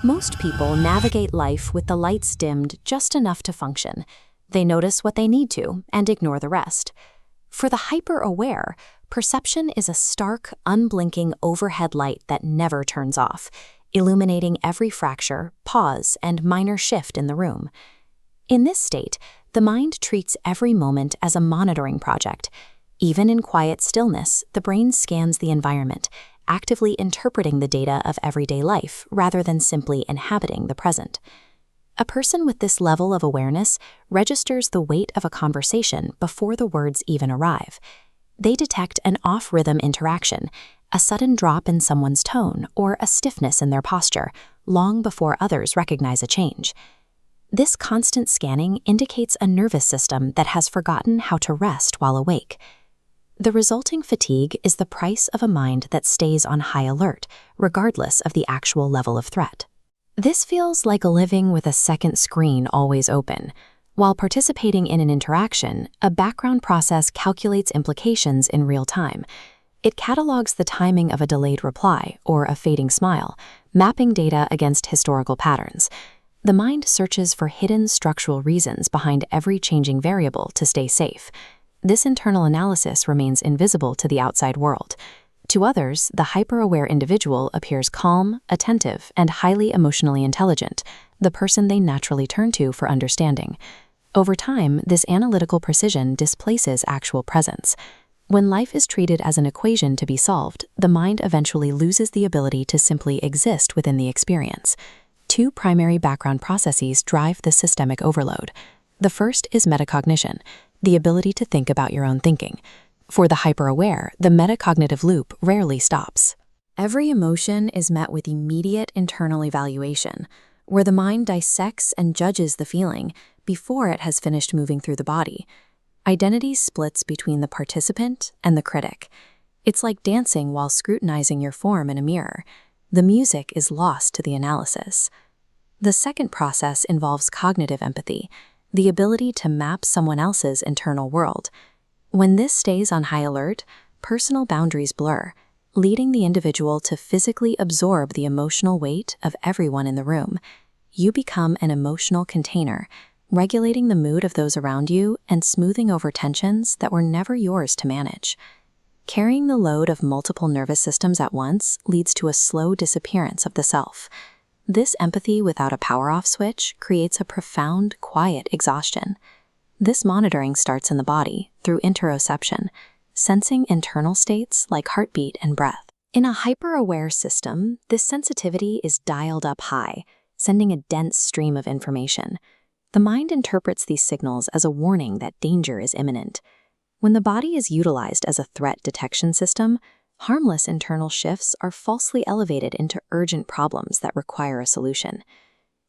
Most people navigate life with the lights dimmed just enough to function. They notice what they need to and ignore the rest. For the hyper-aware, perception is a stark, unblinking overhead light that never turns off, illuminating every fracture, pause, and minor shift in the room. In this state, the mind treats every moment as a monitoring project. Even in quiet stillness, the brain scans the environment, actively interpreting the data of everyday life rather than simply inhabiting the present. A person with this level of awareness registers the weight of a conversation before the words even arrive. They detect an off-rhythm interaction, a sudden drop in someone's tone, or a stiffness in their posture, long before others recognize a change. This constant scanning indicates a nervous system that has forgotten how to rest while awake. The resulting fatigue is the price of a mind that stays on high alert, regardless of the actual level of threat. This feels like living with a second screen always open. While participating in an interaction, a background process calculates implications in real time. It catalogs the timing of a delayed reply or a fading smile, mapping data against historical patterns. The mind searches for hidden structural reasons behind every changing variable to stay safe. This internal analysis remains invisible to the outside world. To others, the hyper-aware individual appears calm, attentive, and highly emotionally intelligent, the person they naturally turn to for understanding. Over time, this analytical precision displaces actual presence. When life is treated as an equation to be solved, the mind eventually loses the ability to simply exist within the experience. Two primary background processes drive the systemic overload. The first is metacognition, the ability to think about your own thinking. For the hyper-aware, the metacognitive loop rarely stops. Every emotion is met with immediate internal evaluation, where the mind dissects and judges the feeling before it has finished moving through the body. Identity splits between the participant and the critic. It's like dancing while scrutinizing your form in a mirror. The music is lost to the analysis. The second process involves cognitive empathy, the ability to map someone else's internal world. When this stays on high alert, personal boundaries blur, leading the individual to physically absorb the emotional weight of everyone in the room. You become an emotional container, regulating the mood of those around you and smoothing over tensions that were never yours to manage. Carrying the load of multiple nervous systems at once leads to a slow disappearance of the self. This empathy without a power-off switch creates a profound, quiet exhaustion. This monitoring starts in the body through interoception, sensing internal states like heartbeat and breath. In a hyper-aware system, this sensitivity is dialed up high, sending a dense stream of information. The mind interprets these signals as a warning that danger is imminent. When the body is utilized as a threat detection system, harmless internal shifts are falsely elevated into urgent problems that require a solution.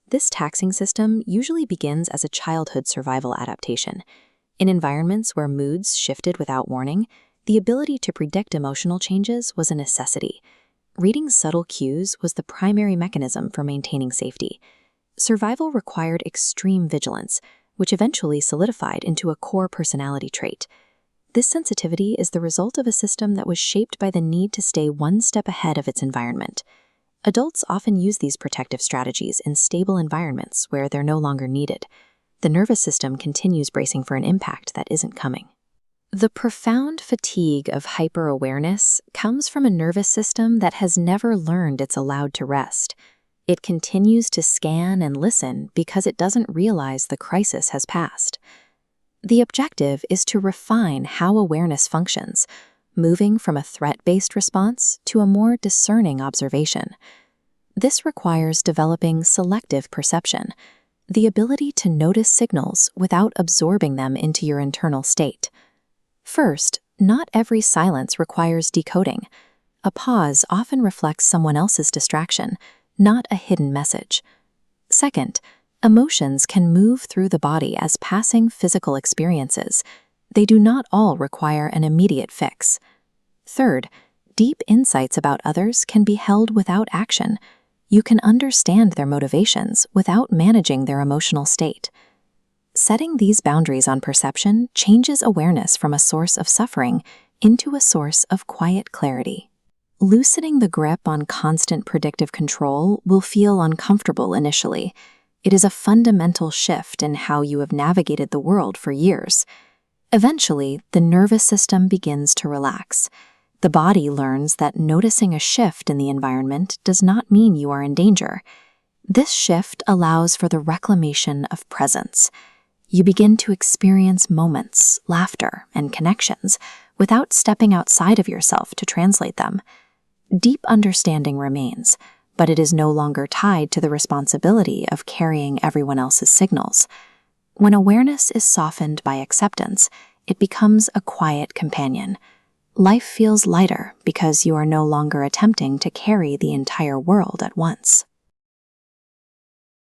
This taxing system usually begins as a childhood survival adaptation. In environments where moods shifted without warning, the ability to predict emotional changes was a necessity. Reading subtle cues was the primary mechanism for maintaining safety. Survival required extreme vigilance, which eventually solidified into a core personality trait. This sensitivity is the result of a system that was shaped by the need to stay one step ahead of its environment. Adults often use these protective strategies in stable environments where they're no longer needed. The nervous system continues bracing for an impact that isn't coming. The profound fatigue of hyper-awareness comes from a nervous system that has never learned it's allowed to rest. It continues to scan and listen because it doesn't realize the crisis has passed. The objective is to refine how awareness functions, moving from a threat-based response to a more discerning observation. This requires developing selective perception, the ability to notice signals without absorbing them into your internal state. First, not every silence requires decoding. A pause often reflects someone else's distraction, not a hidden message. Second, emotions can move through the body as passing physical experiences. They do not all require an immediate fix. Third, deep insights about others can be held without action. You can understand their motivations without managing their emotional state. Setting these boundaries on perception changes awareness from a source of suffering into a source of quiet clarity. Loosening the grip on constant predictive control will feel uncomfortable initially. It is a fundamental shift in how you have navigated the world for years. Eventually, the nervous system begins to relax. The body learns that noticing a shift in the environment does not mean you are in danger. This shift allows for the reclamation of presence. You begin to experience moments, laughter, and connections without stepping outside of yourself to translate them. Deep understanding remains, but it is no longer tied to the responsibility of carrying everyone else's signals. When awareness is softened by acceptance, it becomes a quiet companion. Life feels lighter because you are no longer attempting to carry the entire world at once.